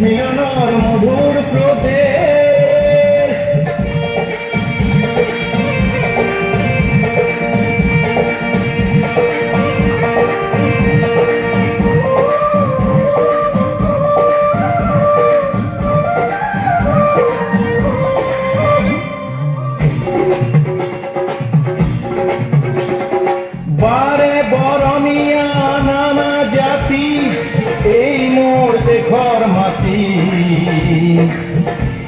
মিলনর মধুর প্রদেশ। বারে বরমিয়া নানা জাতি, এই মোর দেখর মাটি।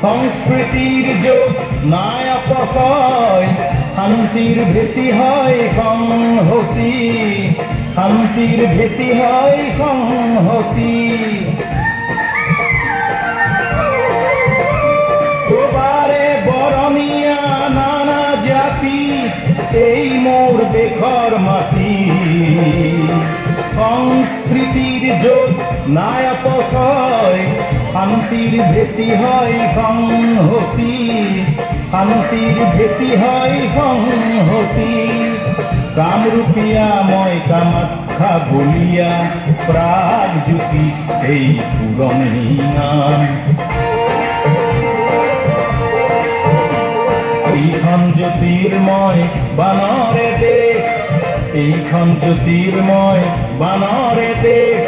সংস্কৃতির যোগ নাই অপচয়, শান্তির ভেটি হয় সংহতি। শান্তির ভেটি হয় সংহতি। বারে বরমিয়া নানা জাতি, এই মোর দেখর মাটি। সংস্কৃতির যোগ নাই অপচয়, শান্তির ভেটি হয় সংহতি। শান্তির ভেটি হয় সংহতি। কামরূপিয়া মই কামাখ্যা বলিয়া প্রাগজ্যোতি এই পুরনী নাম। এইখন জ্যোতির্ময় বানরে দেশ, এইখন জ্যোতির্ময় বানরে দেশ।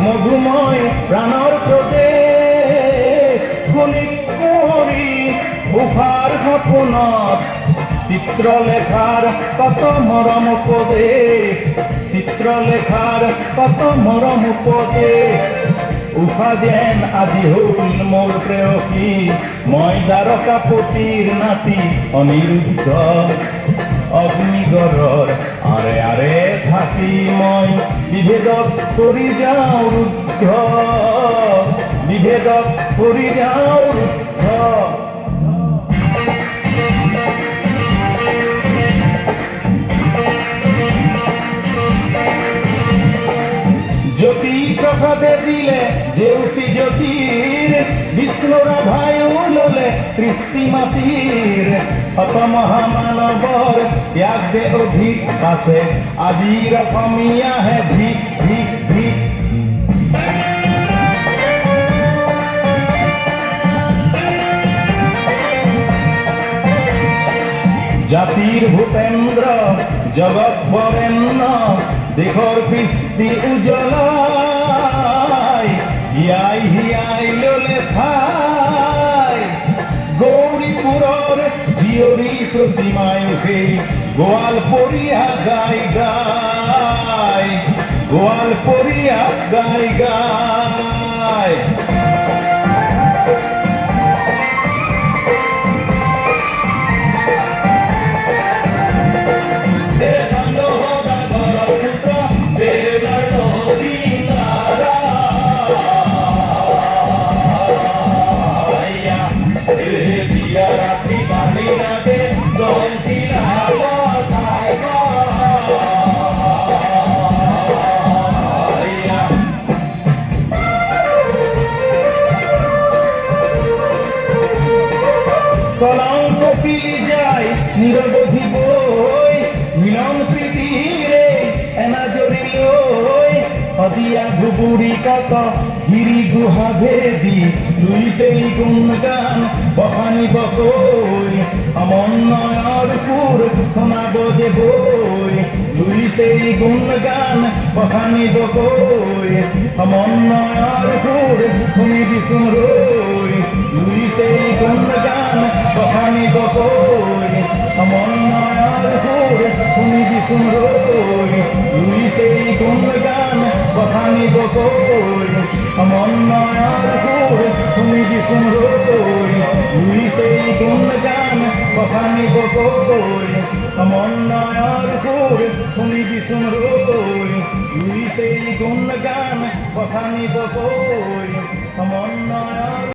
মধুময় প্রাণর প্রদেশ, গণিত কুঁৱৰী উষাৰ সপোনত। চিত্ৰলেখাৰ কত মৰম উপদেশ, চিত্ৰলেখাৰ কত মৰম উপদেশ। উষা যেন আজি হল মোৰ প্ৰেয়সী, মই দ্বাৰকাপতিৰ নাতি অনিৰুদ্ধ। অগ্নিগড়ৰ আৰে আৰে থাকি মই বিভেদক কৰি যাওঁ ৰুদ্ধ। বিভেদক কৰি যাওঁ ৰুদ্ধ। জ্যোতি প্রসাদে দিলে জেউতি জ্যোতির, বিষ্ণুরা ভাইও ললে তৃষ্টি মাটির। শত মহামানৱৰ ত্যাগ দে অধিক আছে, আজিৰ অসমীয়াহে ভিক ভিক ভিক। জাতিৰ ভূপেন্দ্ৰ জগত বৰেণ্য, দেশৰ কৃষ্টি উজ্বলাই। হিয়াই হিয়াই ললে ঠাই, গৌৰীপুৰৰ জীয়ৰী প্ৰতিমাই উঠে গোৱালপৰীয়া গাই গাই। গোৱালপৰীয়া গাই গাই। কলঙ্ক পিলি যায় নিরবধি বই, মিলন প্রীতিরে এনাজরি লই। হদিয়া ধুবুরি কত গিরি গুহা ভেদি, লুইতেই গুণগান বখানিব কই। সমন্বয়ৰ সুৰ শুনাব যে বই, লুইতেই গুণগান বখানিব কই। সমন্বয়ৰ সুৰ শুনিবিচোন ৰৈ, লুইতেই গুণগান বখানিব কই। সমন্বয়ৰ সুৰ শুনিবিচোন ৰৈ, লুইতেই গুণগান বখানিব কই। সমন্বয়ৰ সুৰ শুনিবিচোন ৰৈ, লুইতেই গুণগান বখানিব কই। সমন্বয়ৰ সুৰ শুনিবিচোন ৰৈ, লুইতেই গুণগান বখানিব কই। সমন্বয়ৰ